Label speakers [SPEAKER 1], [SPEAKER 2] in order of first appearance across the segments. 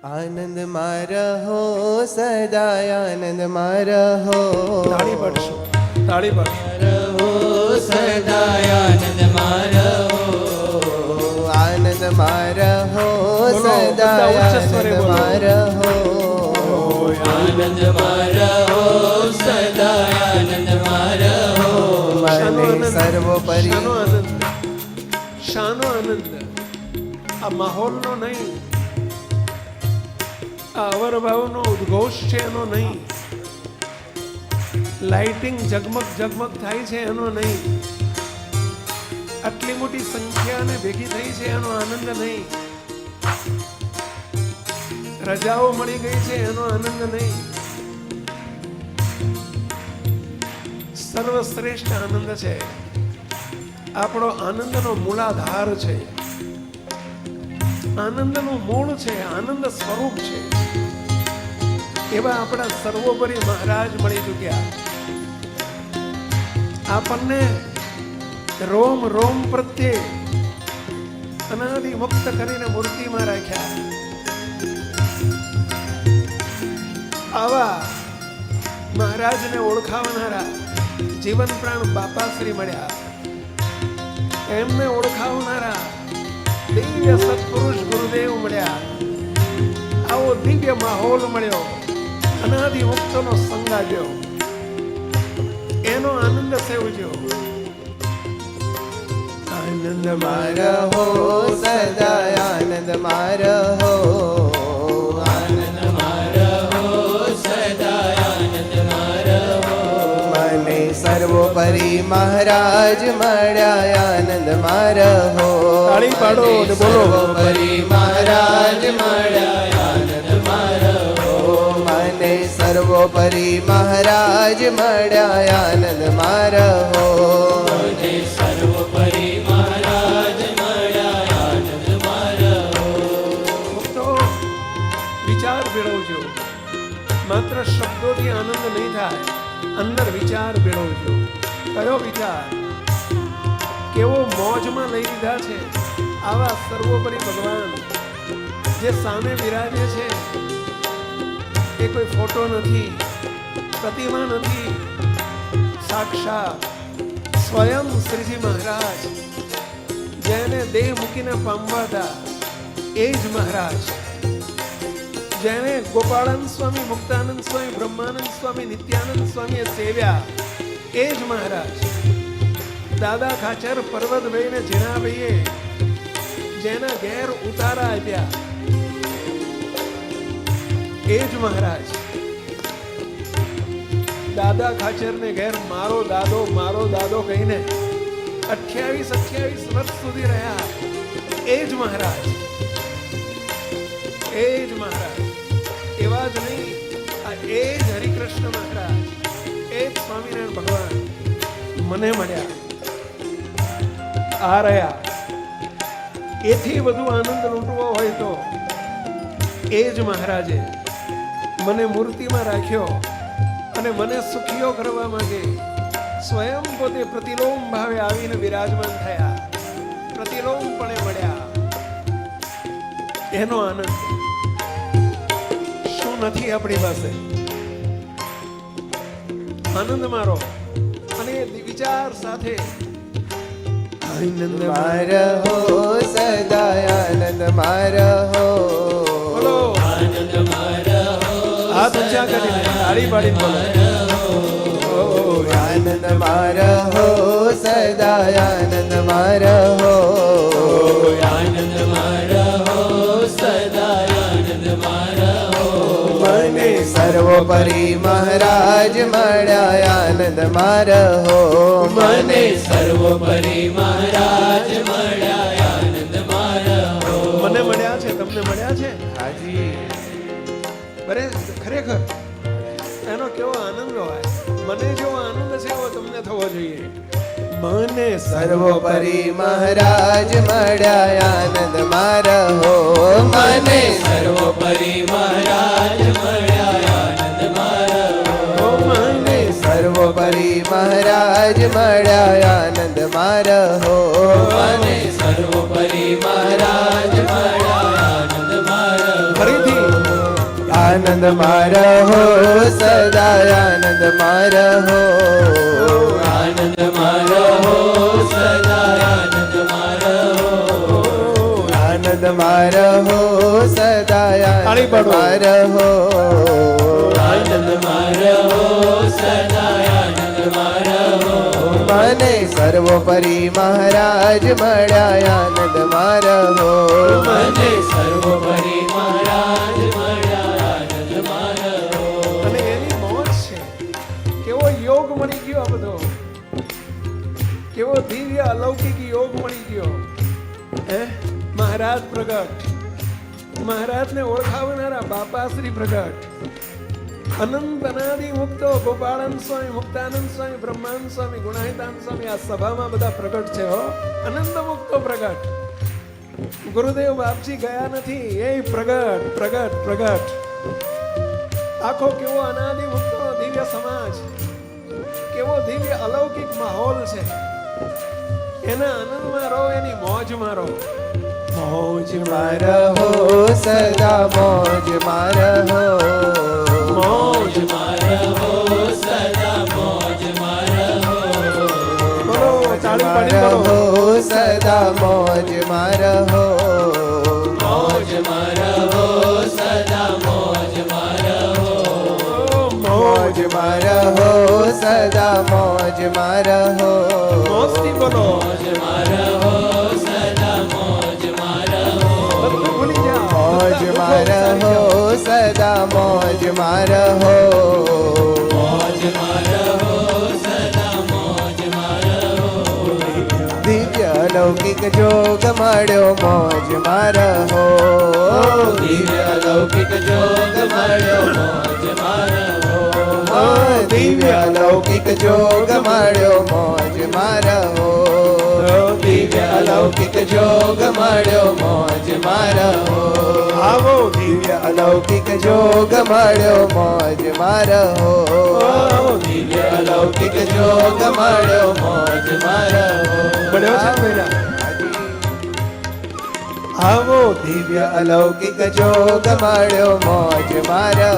[SPEAKER 1] આનંદ માં રહો સદા આનંદ માં રહો.
[SPEAKER 2] તાળી પાડશો, તાળી પાડશો.
[SPEAKER 1] રહો સદા આનંદ માં રહો. આનંદ માં રહો સદા આનંદ માં રહો. આનંદ માં રહો સદા આનંદ માં રહો. મને સર્વોપરી
[SPEAKER 2] શાનો આનંદ, શાનો આનંદ? આ માહોલનો નહીં, આ અવરભાવનો ઉદ્ઘોષ છે એનો નહીં, લાઇટિંગ ઝગમગ ઝગમગ થાય છે એનો નહીં, આટલી મોટી સંખ્યાને ભેગી થઈ છે એનો આનંદ નહીં, રજાઓ મળી ગઈ છે એનો આનંદ નહીં. સર્વશ્રેષ્ઠ આનંદ છે, આપણો આનંદનો મૂલાધાર છે, આનંદનું મૂળ છે, આનંદ સ્વરૂપ છે. એવા આપણા સર્વોપરી મહારાજ મળી ચૂક્યા. આપણને રોમ રોમ પ્રત્યે અનાદિ મુક્ત કરીને મૂર્તિમાં રાખ્યા. આવા મહારાજને ઓળખાવનારા જીવન પ્રાણ બાપાશ્રી મળ્યા. એમને ઓળખાવનારા દિવ્ય સત્પુરુષ ગુરુદેવ મળ્યા. આવો દિવ્ય માહોલ મળ્યો, અનાદિ મુક્તનો સંગ આવ્યો, એનો આનંદ સેવજો.
[SPEAKER 1] આનંદ માં રહો સદા આનંદ માં રહો. આનંદ માં રહો સદા આનંદ માં રહો. મને સર્વોપરી મહારાજ મળ્યા. આનંદ માં રહો.
[SPEAKER 2] તાળી પાડો અને બોલો.
[SPEAKER 1] સર્વોપરી મહારાજ મળ્યા. આનંદ માં રહો. મને સર્વોપરી મહારાજ મળ્યા. આનંદ માં રહો. મને સર્વોપરી મહારાજ મળ્યા. આનંદ માં રહો.
[SPEAKER 2] ભક્તો, વિચાર ભેળવજો. માત્ર શબ્દોથી આનંદ નહીં થાય, અંદર વિચાર ભેળવજો. કયો વિચાર? કેવો મોજમાં લઈ લીધા છે આવા સર્વોપરી ભગવાન જે સામે બિરાજે છે. એ કોઈ ફોટો નથી, પ્રતિમા નથી, સાક્ષાત સ્વયં શ્રીજી મહારાજ, જેને દેહ મૂકીને પામવા હતા એ જ મહારાજ, જેને ગોપાળાનંદ સ્વામી, મુક્તાનંદ સ્વામી, બ્રહ્માનંદ સ્વામી, નિત્યાનંદ સ્વામીએ સેવ્યા એ જ મહારાજ. દાદા ખાચર પર્વતભાઈને જીણાભાઈએ જેના ઘેર ઉતારા આપ્યા એ જ મહારાજ. દાદા ખાચરને ઘેર મારો દાદો કહીને 28 વર્ષ સુધી રહ્યા એ જ મહારાજ, એ જ મહારાજ. એવા જ નહીં, આ એ જ હરિકૃષ્ણ મહારાજ, એ જ સ્વામિનારાયણ ભગવાન મને મળ્યા, આ રહ્યા. એથી વધુ આનંદ લૂંટવો હોય તો એ જ મહારાજે મને મૂર્તિમાં રાખ્યો અને મને સુખીઓ કરવા માંગે સ્વયં પોતે પ્રતિલોમ ભાવે આવીને બિરાજમાન થયા, પ્રતિલોમપણે મળ્યા. એનો આનંદ શું નથી આપણી પાસે? આનંદ મારો અને વિચાર સાથે.
[SPEAKER 1] આનંદ માં રહો સદા આનંદ માં રહો.
[SPEAKER 2] બોલો
[SPEAKER 1] આનંદ માં રહો.
[SPEAKER 2] હાથ ઊંચા કરીને તાળી પાડી બોલો.
[SPEAKER 1] આનંદ માં રહો સદા આનંદ માં રહો. આનંદ માં રહો સદા આનંદ માં રહો. મને સર્વોપરી મહારાજ મળ્યા. આનંદ માં રહો. મને સર્વોપરી મહારાજ મળ્યા. આનંદ માં રહો.
[SPEAKER 2] મને મળ્યા છે, તમને મળ્યા છે?
[SPEAKER 1] હાજી.
[SPEAKER 2] બરે ખરેખર એનો કેવો આનંદ હોય. મને જેવો આનંદ છે એવો તમને થવો જોઈએ.
[SPEAKER 1] મને સર્વોપરી મહારાજ મળ્યા. આનંદ માં રહો. મને સર્વોપરી મહારાજ મળ્યા. આનંદ માં રહો. મને સર્વોપરી મહારાજ મળ્યા. આનંદ માં રહો. મને સર્વોપરી મહારાજ મળ્યા. આનંદ માં રહો.
[SPEAKER 2] ફરીથી
[SPEAKER 1] આનંદ મારો સદા આનંદ મારો
[SPEAKER 3] આનંદ મારો સદા આનંદ મારો
[SPEAKER 1] આનંદ મારો સદા
[SPEAKER 2] તાળી
[SPEAKER 1] આનંદ
[SPEAKER 2] પાડો.
[SPEAKER 1] મારો
[SPEAKER 3] આનંદ મારો સદા આનંદ મારો
[SPEAKER 1] મને સર્વોપરી મહારાજ મળ્યા આનંદ મારો
[SPEAKER 3] મને સર્વોપરી મહારાજ મળ્યા આનંદ મારો
[SPEAKER 2] અને એની મોજ છે. કેવો યોગ મળી ગયો આ બધો, કેવો દિવ્ય અલૌકિક યોગ મળી ગયો. હે મહારાજ પ્રગટ, મહારાજને ઓળખાવનારા બાપાશ્રી પ્રગટ, અનંત અનાદિ મુક્તો ગોપાળાનંદ સ્વામી, મુક્તાનંદ સ્વામી, બ્રહ્માનંદ સ્વામી, ગુણાહિતાનંદ સ્વામી આ સભામાં બધા પ્રગટ છે હો. અનંત મુક્તો પ્રગટ. ગુરુદેવ બાપજી ગયા નથી, એ પ્રગટ પ્રગટ પ્રગટ. આખો કેવો અનાદિ મુક્તો દિવ્ય સમાજ, કેવો દિવ્ય અલૌકિક માહોલ છે. એના આનંદમાં રહો, એની મોજમાં રહો. મોજ
[SPEAKER 1] મારો સદા મોજ મારો
[SPEAKER 3] મોજ મારો સદા મોજ મારો
[SPEAKER 2] બોલો, તાળી પાડી બોલો.
[SPEAKER 1] મારો સદા મોજ મારો
[SPEAKER 3] મોજ મારો સદા મોજ મારો
[SPEAKER 1] મોજ મારો સદા મોજ મારો
[SPEAKER 2] મોજથી બોલો.
[SPEAKER 3] મોજ મારો સદા મોજ મારો
[SPEAKER 2] બધું ભૂલી જાઓ.
[SPEAKER 1] મોજ
[SPEAKER 2] બધા દુઃખો વિસરી જાઓ.
[SPEAKER 1] મારો સદા મોજ મારો
[SPEAKER 3] મોજ મારો સદા મોજ મારો
[SPEAKER 1] દિવ્ય અલૌકિક જોગ મળ્યો મોજ મારો
[SPEAKER 3] દિવ્ય લૌકિક જોગ મળ્યો મોજ મારો
[SPEAKER 1] દિવ્ય અલૌકિક જોગ મળ્યો મોજ મારો દિવ્ય અલૌકિક જોગ મળ્યો મોજ મારો
[SPEAKER 2] આવો
[SPEAKER 1] દિવ્ય અલૌકિક જોગ મળ્યો મોજ મારો
[SPEAKER 3] દિવ્ય
[SPEAKER 1] અલૌકિક જોગ મળ્યો મોજ મારો
[SPEAKER 2] મળ્યો છે ને બેટા?
[SPEAKER 1] આવો દિવ્ય અલૌકિક જોગ મળ્યો મોજ મારો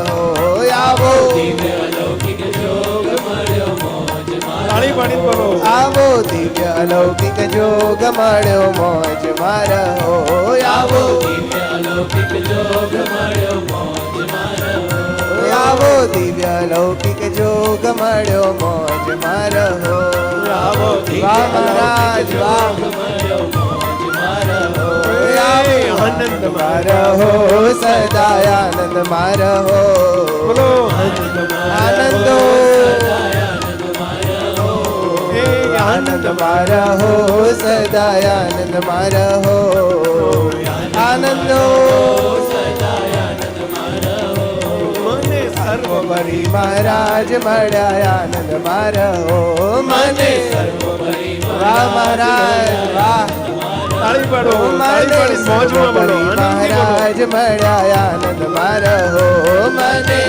[SPEAKER 1] આવો
[SPEAKER 3] દિવ્ય લૌકિક જોગ મળ્યો મોજ મારો
[SPEAKER 2] તાળી પાડી બોલો.
[SPEAKER 1] આવો દિવ્ય અલૌકિક જોગ મળ્યો મોજ મારો આવો
[SPEAKER 3] દિવ્ય લૌકિક જોગ મળ્યો મોજ મારો
[SPEAKER 1] આવો દિવ્ય અલૌકિક જોગ મળ્યો મોજ મારો
[SPEAKER 3] આવો
[SPEAKER 1] વાહ મહારાજ વાહ
[SPEAKER 3] મળ્યો મોજ મારો
[SPEAKER 1] આનંદ મારો સદા આનંદ મારો
[SPEAKER 2] બોલો.
[SPEAKER 1] આનંદો
[SPEAKER 2] એ
[SPEAKER 1] આનંદ મારો સદા આનંદ મારો આનંદો
[SPEAKER 2] મને સર્વ
[SPEAKER 1] સર્વોપરી મહારાજ મળ્યા આનંદ મારો મને વાહ મહારાજ વાહ
[SPEAKER 2] તાળી પાડો. તાળી
[SPEAKER 1] મને
[SPEAKER 2] પાડી મોજમાં બોલો.
[SPEAKER 1] સર્વોપરી
[SPEAKER 2] આનંદથી બોલો.
[SPEAKER 1] મહારાજ મળ્યા આનંદ મારો મને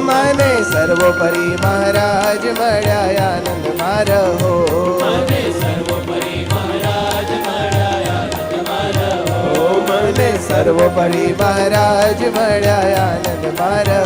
[SPEAKER 1] મને સર્વોપરી મહારાજ મળ્યા આનંદ મારો મને સર્વોપરી મહારાજ મળ્યા આનંદ મારો